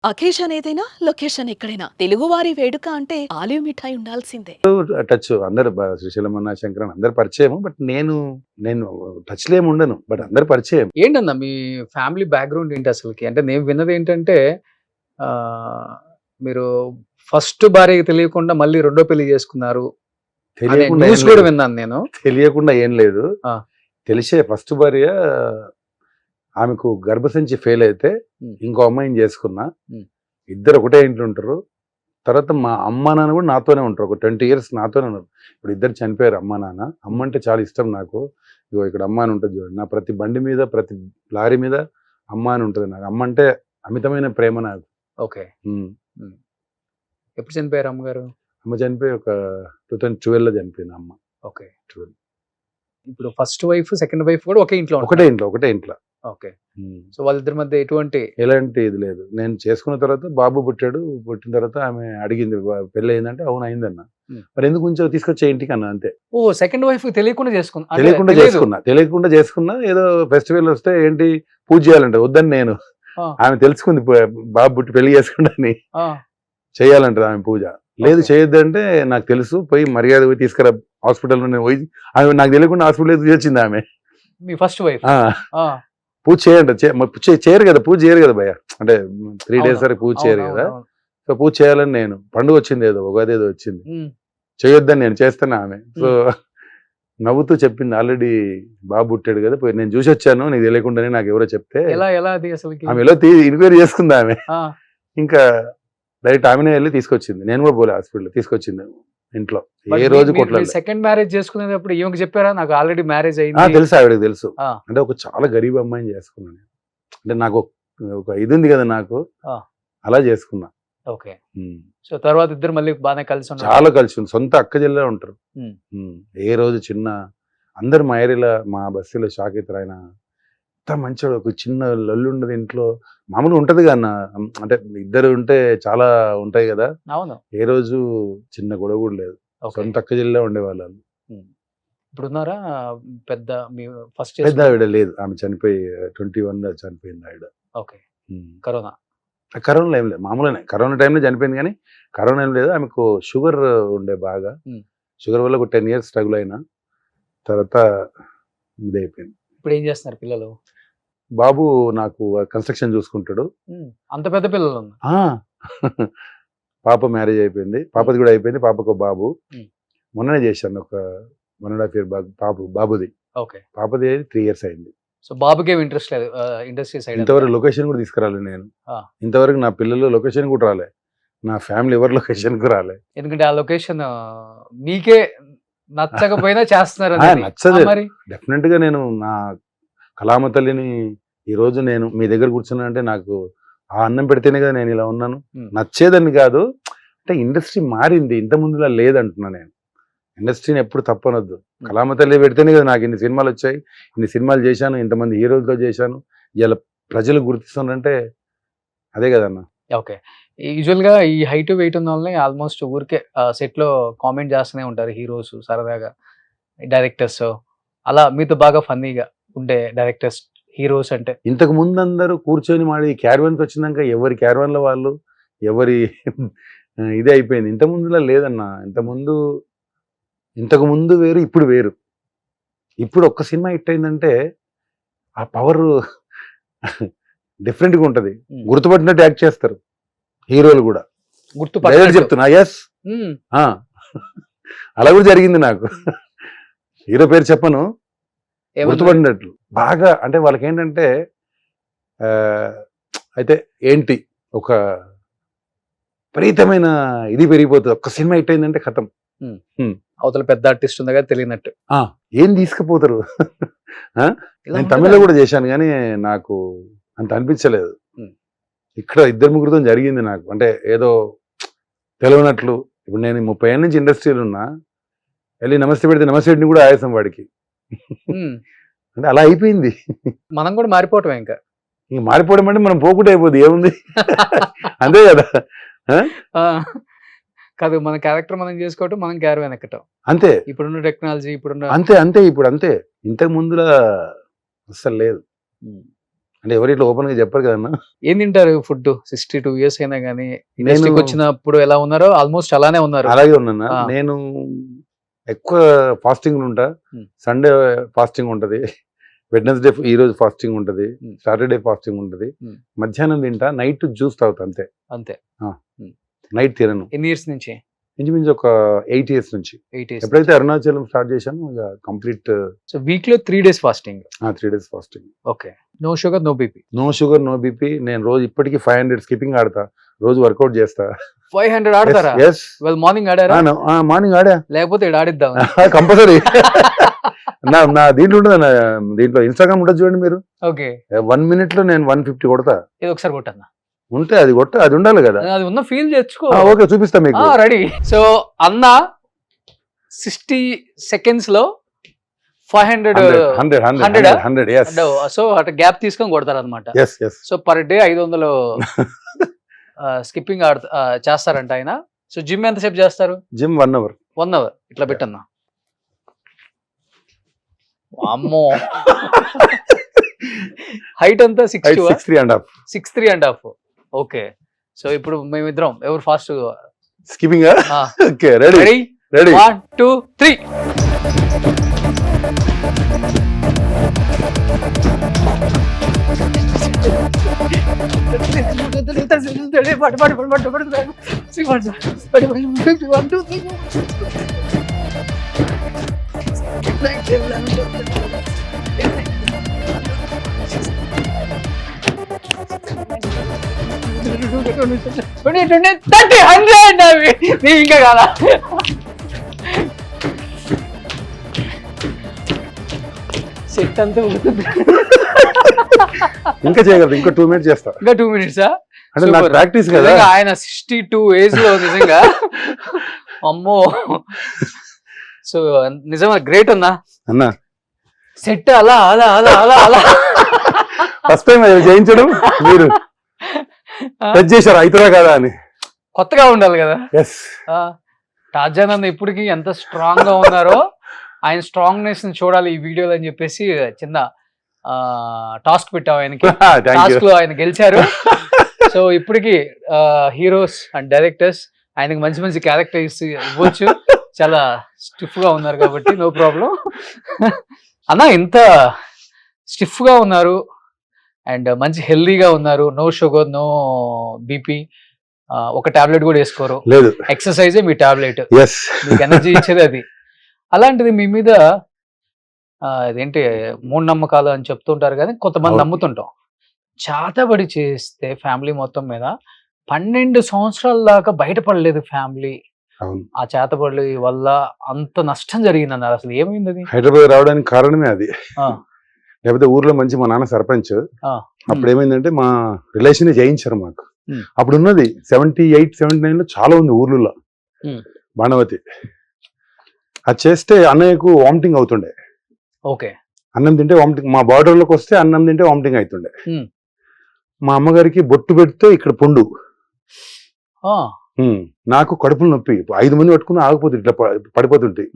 Occasion ఏదైనా location ఎక్కడైనా తెలుగువారి వేడుక అంటే ఆలివ్ మిఠాయి ఉండాల్సిందే. టచ్ అందరు శ్రీశైలం అన్న, శంకరన్ అందరు పరిచయం. బట్ నేను టచ్‌లో ఏమి ఉండను. బట్ అందరు పరిచయం. ఏంటన్నా మీ ఫ్యామిలీ బ్యాక్‌గ్రౌండ్ ఏంటి అసలకి? అంటే నేను విన్నది ఏంటంటే ఆహ్, మీరు ఫస్ట్ భార్యకి తెలియకుండా మళ్ళీ రెండో పెళ్లి చేసుకున్నారు అనే తెలియకుండా న్యూస్ ఏం కూడా లేదు. విన్నాను నేను. తెలియకుండా ఏం లేదు. ఆ! తెలిసే ఫస్ట్ భార్య ఆమెకు గర్భసంచి ఫెయిల్ అయితే హ్మ్. ఇంకో అమ్మాయిని చేసుకున్నా. హ్మ్. ఇద్దరు ఒకటే ఇంట్లో ఉంటారు. తర్వాత మా అమ్మ, నాన్న కూడా నాతోనే ఉంటారు. ఒక 20 ఇయర్స్ నాతోనే ఉన్నారు. ఇప్పుడు ఇద్దరు చనిపోయారు అమ్మ, నాన్న. అమ్మ అంటే చాలా ఇష్టం నాకు. ఇగో ఇక్కడ అమ్మ అని ఉంటది చూడండి. నా ప్రతి బండి మీద, ప్రతి లారీ మీద అమ్మ అని ఉంటది నాకు. అమ్మ అంటే అమితమైన ప్రేమ నాకు. ఓకే. హ్మ్. హ్మ్. ఎప్పుడు చనిపోయారు అమ్మగారు? అమ్మ చనిపోయి ఒక 2012లో చనిపోయింది అమ్మ. ఓకే. 12. ఇప్పుడు ఫస్ట్ వైఫ్, సెకండ్ వైఫ్ కూడా ఒకే ఇంట్లో ఒకటే ఉంటున్నారు. ఇంట్లో, ఒకటే ఇంట్లో. ఓకే. హ్మ్. సో వాళ్ళిద్దరి మధ్య ఎటువంటి ఎలాంటి ఇది లేదు. నేను చేసుకున్న తర్వాత బాబు పుట్టాడు. పుట్టిన తర్వాత ఆమె అడిగింది పెళ్లి అయిందంటే అవును అయిందన్న. హ్మ్. మరి ఎందుకు ఉంచావు తీసుకొచ్చే ఇంటికి అన్న అంతే. ఓహ్! సెకండ్ వైఫ్ తెలియకుండా చేసుకున్నా. అంటే తెలియకుండా తెలీదు. చేసుకున్నా. తెలియకుండా చేసుకున్నా. ఏదో ఫెస్టివల్ వస్తే ఏంటి పూజ చేయాలంట. వద్దని నేను. ఆ! ఆమె తెలుసుకుంది బాబు పుట్టి పెళ్లి చేసుకుంటాని. ఆ! చేయాలంటది ఆమె పూజ. లేదు ఓకే. చేయొద్దంటే నాకు తెలుసు పోయి మర్యాద పోయి తీసుకురా హాస్పిటల్‌లో నేను పోయి ఆమె నాకు తెలియకుండా హాస్పిటల్‌లో తీసుకొచ్చింది ఆమె. మీ ఫస్ట్ వైఫ్. ఆ! ఆ! పూజ చేయంట. చేయరు కదా! పూజ చేయరు కదా భయ్యా. అంటే 3 డేస్ అవును. వరకు పూజ చేయరు కదా! అవునవునవును. సో, పూజ చేయాలని నేను. పండుగ వచ్చింది ఏదో ఉగాది ఏదో వచ్చింది. హ్మ్. చేయొద్దని నేను చేస్తున్నా ఆమె. సో, హ్మ్. నవ్వుతూ చెప్పింది ఆల్రెడీ బాబు పుట్టాడు కదా! పోయి నేను చూసొచ్చాను నీకు తెలియకుండానే నాకెవరో చెప్తే ఎలా అది అసలకి? ఆమె ఎలా ఎంక్వైరీ చేసుకుంది ఆమె. ఆ! ఇంకా డైరెక్ట్ ఆమెనే ఎళ్లి తీసుకొచ్చింది. నేను కూడా పోలే హాస్పిటల్‌కి తీసుకొచ్చింది ఇంట్లో. బట్ ఏ మీ రోజు మీరు మీ కొట్లాడలే. సెకండ్ మ్యారేజ్ చేసుకునేటప్పుడు ఈమెకి చెప్పారా? నాకు ఆల్రెడీ మ్యారేజ్ ఆ! అయింది. తెలుసు ఆవిడకి తెలుసు. ఆ! అంటే ఒక చాలా గరీబ్ అమ్మాయిని చేసుకున్నా నేను. అంటే నాకు ఒక ఇది ఉంది కదా నాకు. ఆ! అలా చేసుకున్నా. ఓకే. హ్మ్. సో తర్వాత ఇద్దరు మళ్ళీ బానే కలిసి ఉన్నారు. చాలా కలిసి ఉంది. సొంత అక్క చెల్లెలే ఉంటారు. హ్మ్. హ్మ్. ఏ రోజు అందరు మా ఏరియాలో మా బస్తీలో షాక్ అయితారు ఆయన. ఎంత మంచోడు ఒక చిన్న లొల్లుండదు ఇంట్లో. మామూలుగా ఉంటదిగా అన్న. అంటే ఇద్దరు ఉంటే చాలా ఉంటాయి గదా! అవును. ఏ రోజు చిన్న గొడవ గూడా లేదు. ఓకే. సొంత అక్క చెల్లెలే ఉండేవాళ్ళాళ్ళు. హ్మ్. ఇప్పుడున్నారా? పెద్ద మీ ఫస్ట్ పెద్ద చేసుకున్న ఆవిడ లేదు. ఆమె చనిపోయి 21లో చనిపోయింది ఆవిడ. ఓకే. హ్మ్. కరోనా. కరోనాలో ఏం లేదు. మామూలుగానే. కరోనా టైంలో చనిపోయింది గానీ, కరోనా ఏం లేదు. ఆమెకు షుగర్ ఉండే బాగా. హ్మ్. షుగర్ వల్ల ఒక 10 ఇయర్స్ స్ట్రగుల్ అయినా. తర్వాత ఇదయిపోయింది. ఇప్పుడేం చేస్తున్నారు పిల్లలు? బాబు నాకు కన్‌స్ట్రక్షన్ చూసుకుంటాడు. హ్మ్. అంత పెద్ద పిల్లలున్నారు. ఆ! పాప మ్యారేజ్ అయిపోయింది. హ్మ్. పాపది గూడా అయిపోయింది. పాపకో బాబు. హ్మ్. మొన్ననే చేశాను. ఒక 1 ½ ఇయర్ బాబుది. ఓకే. పాపది 3 ఇయర్స్ అయింది. సో బాబుకేమి ఇంట్రెస్ట్ లేదు. ఇండస్ట్రీ సైడ్ అంతా. ఇంతవరకు లొకేషన్ కూడా తీసుకురాలే నేను. ఆ! ఇంతవరకు నా పిల్లలు లొకేషన్ కూడా రాలే. నా ఫ్యామిలీ ఎవరు లొకేషన్‌కి రాలే. ఎందుకంటే ఆ లొకేషన్ మీకే నచ్చకపోయినా ఆ! చేస్తున్నారని. నచ్చదు. మరి? డెఫినిట్‌గా నేను నా కళామ తల్లిని ఈరోజు నేను మీ దగ్గర కూర్చున్నానంటే నాకు ఆ అన్నం పెడితేనే కదా నేను ఇలా ఉన్నాను. హ్మ్. నచ్చేదని కాదు. అంటే ఇండస్ట్రీ మారింది. ఇంత ముందులా లేదంటున్నా నేను. ఇండస్ట్రీని ఎప్పుడు తప్పనొద్దు. కళామ తల్లి పెడితేనే కదా నాకు ఇన్ని సినిమాలొచ్చాయి. ఇన్ని సినిమాలు చేశాను. ఇంతమంది హీరోలతో చేశాను. ఇయాల ప్రజలు గుర్తిస్తున్నారంటే అదే కదన్నా! ఓకే. యూజువల్‌గా ఈ హైట్, వెయిట్ ఉన్నోళ్ళని ఆల్‌మోస్ట్ ఊరికే సెట్‌లో కామెంట్ చేస్తూనే ఉంటారు హీరోస్ సరదాగా. డైరెక్టర్స్ అలా మీతో బాగా ఫన్నీగా ఉండే డైరెక్టర్స్, హీరోస్ అంటే? ఇంతకు ముందందరూ కూర్చొని మాడి క్యారవాన్‌కొచ్చినంక ఎవరి క్యారవాన్‌లో వాళ్ళు ఎవరి ఇదే అయిపోయింది. ఇంతకుముందులా లేదన్నా. ఇంతకు ముందు వేరు, ఇప్పుడు వేరు. ఇప్పుడు ఒక్క సినిమా హిట్ అయిందంటే ఆ పవరు డిఫరెంట్‌గా ఉంటది. హ్మ్. గుర్తుపట్టినట్టు యాక్ట్ చేస్తారు. హీరోలు గూడా. డైరెక్ట్ గుర్తుపట్టనట్టు. చెప్తున్నా. యెస్. హ్మ్. ఆ! అలా గూడా జరిగింది నాకు. హీరో పేరు చెప్పను. ఏమన్నారు? గుర్తుపట్టినట్లు. బాగా అంటే వాళ్ళకేంటంటే ఆహ్, అయితే ఏంటి ఒక విపరీతమైన ఇది పెరిగిపోతది. ఒక్క సినిమా హిట్ అయిందంటే ఖతం. హ్మ్. హ్మ్. అవతల పెద్ద ఆర్టిస్ట్ ఉందిగా తెలియనట్టు. ఆ! ఏం తీసుకుపోతారు. ఆ! ఇలా నేను ఉంటదా? తమిళ్‌లో గూడా చేశాను గానీ నాకు అంత అనిపించలేదు. హ్మ్. ఇక్కడ ఇద్దరు ముగ్గురితోని జరిగింది నాకు. అంటే ఏదో తెలవనట్లు. ఇప్పుడు నేను 30 ఏళ్ల నుంచి ఇండస్ట్రీలో ఉన్నా. ఎళ్లి నమస్తే పెడితే నమస్తే పెట్టిన కూడా ఆయాసం వాడికి. హ్మ్. అంటే అలా అయిపోయింది. మనం కూడా మారిపోవటమే ఇంకా. ఇంక మారిపోవడం అంటే మనం పోకుంటే అయిపోద్ది. ఏముంది? అంతే గదా! ఆ! ఆ! కాదు మన క్యారెక్టర్ మనం చేసుకోవటం, మనం క్యారవాన్ ఎక్కటం. అంతే. ఇప్పుడున్న టెక్నాలజీ, ఇప్పుడున్న అంతే. అంతే. ఇప్పుడు అంతే. ఇంతకు ముందులా అస్సలు లేదు. హ్మ్. అంటే ఎవరు ఇట్లా ఓపెన్ గా చెప్పారు కదన్నా. ఏం తింటారు ఫుడ్? 62 years అయినా కానీ నేను ఇండస్ట్రీకి వచ్చినప్పుడు ఎలా ఉన్నారో ఆల్మోస్ట్ అలానే ఉన్నారు. అలాగే ఉన్నాను. ఆ. నేను ఎక్కువ ఫాస్టింగ్ ఉంటా. Hmm. సండే ఫాస్టింగ్ ఉంటది, వెడ్నెస్డే ఈ రోజు ఫాస్టింగ్ ఉంటది, Hmm. సాటర్డే ఫాస్టింగ్ ఉంటది. Hmm. మధ్యాహ్నం తింటా, నైట్ జ్యూస్ తాగుతా అంతే. అంతే. నైట్ తినను. ఎన్ని ఇయర్స్ నుంచి? ఇంచుమించు ఒక 8 years నుంచి. 8 years. ఎప్పుడైతే అరుణాచలం స్టార్ట్ చేశాను ఇక కంప్లీట్ సో వీక్ లో 3 days fasting. 3 days fasting. Okay. No sugar, no BP. No sugar, no BP. నేను రోజు ఇప్పటికీ 500 స్కిప్పింగ్ ఆడతా, రోజు వర్కౌట్ చేస్తా. 500 ఆడతారా? ఎస్. ఇవాళ మార్నింగ్ ఆడారా? మార్నింగ్ ఆడా, లేకపోతే ఇక్కడ ఆడిద్దాం. కంపల్సరీ. నా దీంట్లో ఉంటుంది, దీంట్లో ఇన్స్టాగ్రామ్ ఉంటుంది చూడండి మీరు. ఓకే. 1 minute లో నేను 150 కొడతా. ఇది ఒకసారి కొట్టన్నా. ఉంటే అది అది ఉండాలి కదా. అది ఉన్న ఫీల్ తెచ్చుకో. ఓకే, చూపిస్తా మీకు. రెడీ. సో అన్న 60 seconds లో 500. 100. Yes. సో అటు గ్యాప్ తీసుకొని కొడతారు అనమాట. Yes. So per day 500 skipping చేస్తారంట ఆయన. సో జిమ్ ఎంతసేపు చేస్తారు? Gym 1 hour. 1 hour. ఇట్లా పెట్టన్నా. అమ్మో. హైట్ అంతా 6'3.5". 6'3.5". ఓకే. సో ఇప్పుడు మేమిద్దరం ఎవరు fast? Skipping. Okay, ready. Ready. 1 2 3. ఇంకా కాదా? సెట్ అంతా ఇంకా చేయగలరు, ఇంకా 2 minutes చేస్తా. ఇంకా 2 minutes. అంటే నాకు ప్రాక్టీస్ కదా. నిజంగా ఆయన 62 ఏజ్ లో నిజంగా అమ్మో. సో నిజంగా గ్రేట్ అన్నా. సెట్ అలా అలా అలా అలా అలా ఫస్ట్ టైం చేయించడం మీరు టచ్ చేశారు అవుతుందా కదా అని. కొత్తగా ఉండాలి కదా. ఎస్. టార్జాన్ అన్న ఇప్పటికి ఎంత స్ట్రాంగ్ గా ఉన్నారో ఆయన స్ట్రాంగ్నెస్ ని చూడాలి ఈ వీడియోలో అని చెప్పేసి చిన్న టాస్క్ పెట్టావు ఆయనకి. టాస్క్ లో ఆయన గెలిచారు. సో ఇప్పటికి హీరోస్ అండ్ డైరెక్టర్స్ ఆయనకి మంచి మంచి క్యారెక్టర్స్ ఇవ్వచ్చు. చాలా స్టిఫ్ గా ఉన్నారు కాబట్టి నో ప్రాబ్లం. అన్న ఇంత స్టిఫ్ గా ఉన్నారు అండ్ మంచి హెల్దీగా ఉన్నారు. నో షుగర్, నో బీపీ, ఒక టాబ్లెట్ కూడా వేసుకోరు. లేదు, ఎక్సర్సైజే మీ టాబ్లెట్. మీకు ఎనర్జీ ఇచ్చేది అది. అలాంటిది మీ మీద అదేంటి మూఢనమ్మకాలు అని చెప్తుంటారు కానీ కొంతమంది నమ్ముతుంటాం. చాతబడి చేస్తే ఫ్యామిలీ మొత్తం మీద 12 సంవత్సరాల దాకా బయటపడలేదు ఫ్యామిలీ. ఆ చేతబడి వల్ల అంత నష్టం జరిగింది అన్నారు. అసలు ఏమైంది అది? హైదరాబాద్ రావడానికి కారణమే అది. లేకపోతే ఊర్లో మంచి మా నాన్న సర్పంచ్. అప్పుడు ఏమైందంటే మా రిలేషన్ చేయించారు మాకు. అప్పుడు ఉన్నది 78, 79 లో చాలా ఉంది ఊర్లలో. బాణవతి అది చేస్తే అన్నయ్యకు వామిటింగ్ అవుతుండే. ఓకే. అన్నం తింటే వామిటింగ్, మా బార్డర్లోకి వస్తే అన్నం తింటే వామిటింగ్ అవుతుండే. మా అమ్మగారికి బొట్టు పెడితే ఇక్కడ పుండు, నాకు కడుపులు నొప్పి. 5 మంది పట్టుకుని ఆగిపోతుంది, ఇట్లా పడిపోతుంటాయి.